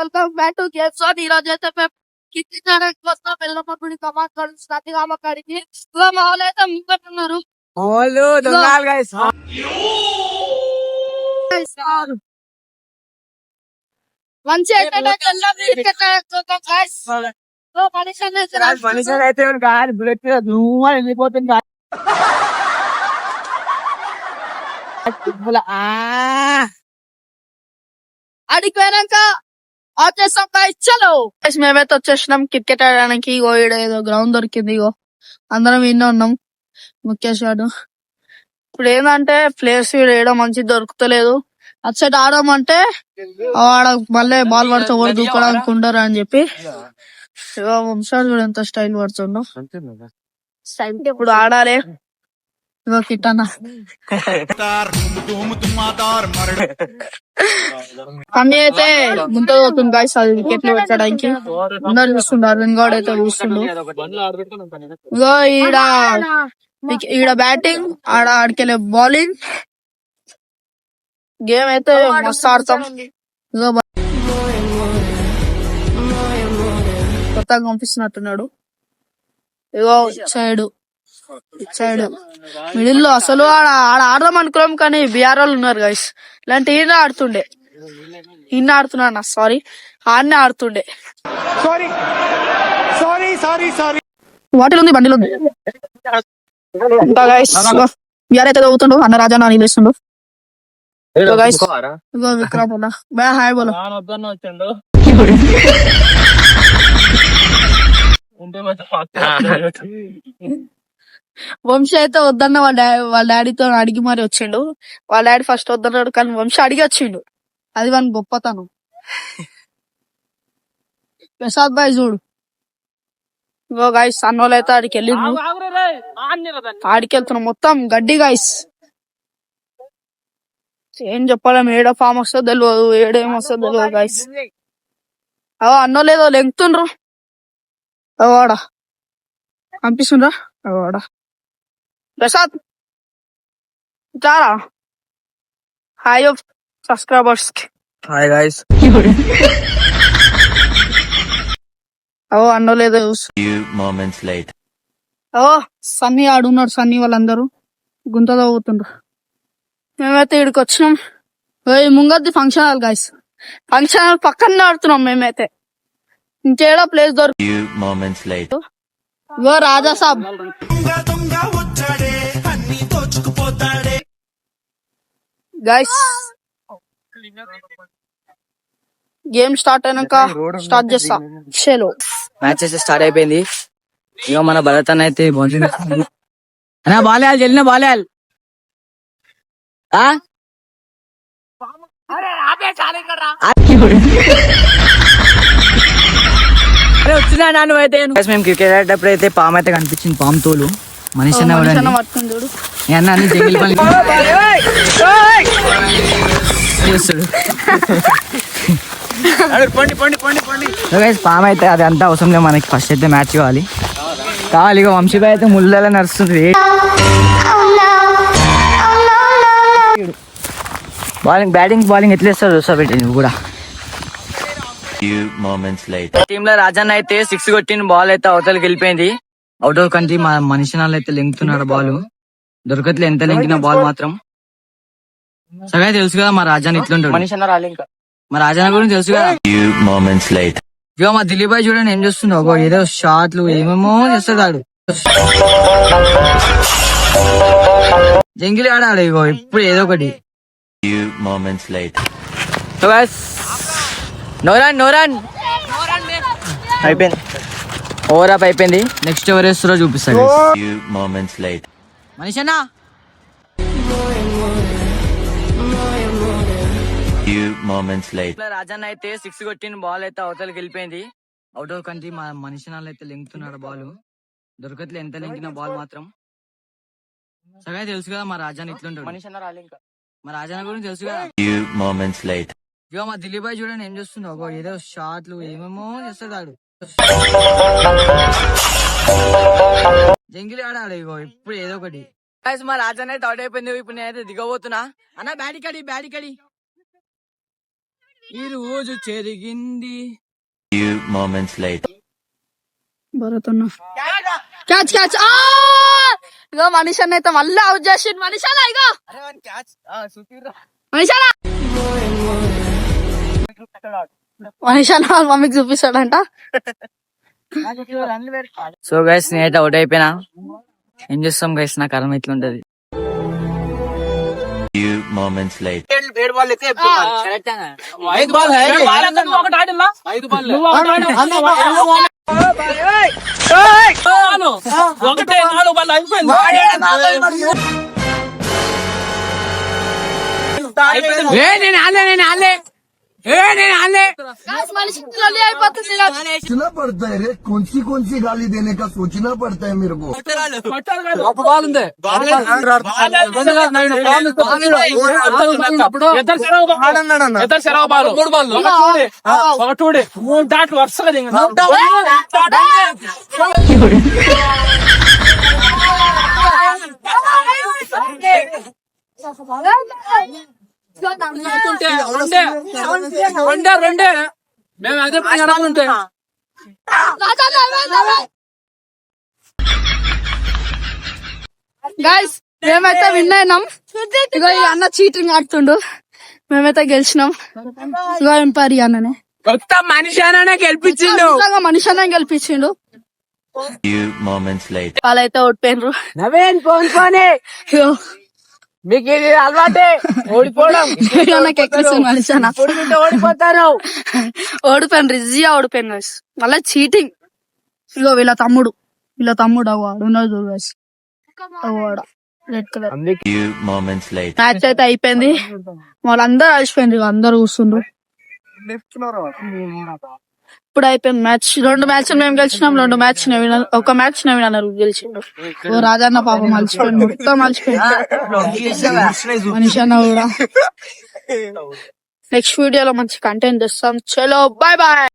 Welcome back to games on. ఈ రోజు అయితే మేము కింది చేయడానికి వస్తాం. వెళ్ళమ్మ గుడి కమాన్ కలుస్తుంది కామకాడికి. మా వాళ్ళు అయితే ముంగట్టున్నారు. మంచి మనిషి అయితే కాదు బుల్లెట్ వెళ్ళిపోతుంది. అడిగి పోయినాక వచ్చేస్తాం. ఇచ్చలో మేమైతే వచ్చేసినాం క్రికెట్ ఆడడానికి. ఇగో ఈడ ఏదో గ్రౌండ్ దొరికింది. ఇగో అందరం విన్నా ఉన్నాం. ముఖేష్ గారు ఇప్పుడు ఏంటంటే ప్లేయర్స్ వేయడం మంచి దొరుకుతలేదు. అటు సైడ్ ఆడమంటే ఆడ మళ్ళీ బాల్ పడితే ఎవరు దూకడానికి ఉండరు అని చెప్పి వంశాడు కూడా ఎంత స్టైల్ పడుతుండో. ఇప్పుడు ఆడాలి. ఇగో కిట్టన్న కమ్మి అయితే ముంత అవుతుంది గాయస్. అది వికెట్లు పెట్టడానికి అందరు చూస్తుండ్రు. అరవింద్ గౌడ్ అయితే చూస్తుండు. ఇగో ఈడ బ్యాటింగ్, ఆడికెళ్ళే బౌలింగ్. గేమ్ అయితే మస్తు ఆడతాం. ఇగో కొత్తగా పంపిస్తున్నట్టున్నాడు. ఇగో సైడ్ మిడిల్ లో అసలు ఆడ ఆడదాం అనుకున్నాం కానీ బీఆర్ వాళ్ళు ఉన్నారు గైస్. ఇలాంటి ఈయన ఆడుతుండే, ఈయన ఆడుతున్నా సారీ ఆడనే ఆడుతుండే. వాటిలో ఉంది బండిలో ఉంది ఇంకా గైస్. బీఆర్ అయితే చదువుతుండు. అన్న రాజా నా నిలుస్తుండు. విక్రమ్ బా హాయ్ బోలో. వంశీ అయితే వద్దన్న వాళ్ళ డాడీతో అడిగి మరి వచ్చిండు. వాళ్ళ డాడీ ఫస్ట్ వద్దన్నాడు కానీ వంశీ అడిగి వచ్చిండు. అది వాని గొప్పతనం. ప్రసాద్ బాయ్ చూడు. ఇగో గాయస్ అన్నోళ్ళు అయితే ఆడికి వెళ్ళిండు. ఆడికి వెళ్తున్నాం మొత్తం గడ్డి గాయస్. ఏం చెప్పాలి, ఏడో ఫామ్ వస్తుందో తెలియదు, ఏడేం వస్తుందో తెలియదు గాయస్. అన్నోళ్ళు ఏదో లెంగుతుండ్రు. అవాడా పంపిస్తుండ్రా అవాడా. ప్రసాద్ చారా హాయ్ సబ్స్క్రైబర్స్ కి హాయ్ గైస్. అన్నో లేదో సన్నీ ఆడున్నాడు. సన్నీ వాళ్ళందరూ గుంత తవ్వుతుండ్రు. మేమైతే ఇక్కడికి వచ్చినాం. ముంగద్ది function hall guys. Function hall పక్కనే ఆడుతున్నాం మేమైతే. ఇంకేడా ప్లేస్ దొరుకు. Raja Saab guys. Game start అయినాక స్టార్ట్ చేస్తా. షేలో మ్యాచ్ అయితే స్టార్ట్ అయిపోయింది. ఇక మన భరత్ అన్న అయితే బాలేయాలి వెళ్ళిన బాలేయాలి. వచ్చినా నువ్వు అయితే. మేము క్రికెట్ ఆడేటప్పుడు అయితే పాము అయితే కనిపించింది. పాము తోలు మనిషి అన్న అన్ని జంగిల్ పని పాము అయితే అది అంతా అవసరం లేదు మనకి. ఫస్ట్ అయితే మ్యాచ్ కావాలి. ఇక వంశీబాయ్ అయితే ముళ్ళలా నడుస్తుంది. బౌలింగ్ ఎట్లా ఇస్తారు చూసా పెట్టి నువ్వు కూడా. టీమ్ లో రాజన్న అయితే 6 కొట్టిన బాల్ అయితే అవతలకి వెళ్ళిపోయింది. Out of country. మా మనిషి నాళ్ళు అయితే లెంగుతున్నాడు బాల్. దొరకట్లే ఎంత లెంగిన బాల్ మాత్రం. సగై తెలుసు కదా మా రాజాని ఇట్లుంటాడు. మా రాజాన గురించి తెలుసు కదా. ఇక మా దిలీప్ భాయ్ చూడండి ఏం చేస్తున్నావు. ఏదో షాట్లు ఏమేమో చేస్తాడు. జంగిలి ఆడాలి ఇగో ఇప్పుడు ఏదో ఒకటి. నోరాన్ అయిపోయింది. ఓవర్ అప్ అయిపోయింది. నెక్స్ట్ ఎవరు వేస్తారో చూపిస్తాడు మనిషి అన్న. రాజన్న అయితే 6 కొట్టిన బాల్ అయితే అవతలకి వెళ్ళిపోయింది. Out of country. మా మనిషి నాళ్ళు అయితే లెంగుతున్నాడు బాల్. దొరకట్లే ఎంత లెంగిన బాల్ మాత్రం. సగై తెలుసు కదా మా రాజాని ఇట్లుంటాడు. మా రాజాన గురించి తెలుసు కదా. ఇక మా దిలీప్ భాయ్ చూడండి ఏం చేస్తున్నావు. ఏదో షాట్లు ఏమేమో చేస్తాడు. జంగిలి ఆడాలి ఇగో ఇప్పుడు ఏదో ఒకటి. మా రాజానే అవుట్ అయిపోయింది. ఇప్పుడు నేనైతే దిగబోతున్నా. అన్న బ్యాటికడి ఈ రోజు జరిగింది. Few moments later. భరత్ అన్న క్యాచ్ క్యాచ్ ఇగో మనిషి అయితే మళ్ళీ అవుట్ చేసిండు. మనిషాలా ఇగో మనిషాలా మనిషాలా వాళ్ళ మమ్మీకి చూపిస్తాడంట. సో గైస్ నేనైతే అవుట్ అయిపోయినా. ఏం చేస్తాం గైస్, నా కర్మ ఇట్లుంటది. Few moments later. Guys, మనిషి లొల్లి అయిపోతుంది. सोचना पड़ता है रे, कौन सी गाली देने का सोचना पड़ता है मेरे को. గైస్ మేమైతే విన్ అయినాం. ఇగో ఈ అన్న చీటింగ్ ఆడుతుండు, మేమైతే గెలిచినాం. ఇగో ఎంపైర్ అన్ననే కొత్త మనిషి అనే గెలిపించిండు. మనిషి అన్న గెలిపించిండు. Few moments later. వాళ్ళైతే ఓడిపోయినరు. నవీన్ పోన్కోనే ఇగో మీకు ఇది అలవాటే ఓడిపోవడం. నాకు ఎక్కిస్తుంది మనిషి అన్న. ఓడిపోతారు. ఓడిపోయిన రిజియా ఓడిపోయిన గైస్. మళ్ళీ చీటింగ్. ఇగో వీళ్ళ తమ్ముడు వాడు ఉన్నాడు చూడు గైస్, వాడు red colour. Few moments later. Match అయితే అయిపోయింది. వాళ్ళందరూ అలసిపోయింది, అందరు కూర్చుండ్రు. ఇప్పుడు అయిపోయింది మ్యాచ్. 2 మ్యాచ్ మేము గెలిచినాం, 2 మ్యాచ్ ఒక మ్యాచ్ నవీన్ అన్నారు గెలిచిండు. ఓ రాజన్న పాపం అలసిపోయింది, మొత్తం అలసిపోయింది. మనిషి అన్న కూడా. నెక్స్ట్ వీడియోలో మంచి కంటెంట్ తెస్తాం. చలో బాయ్ బాయ్.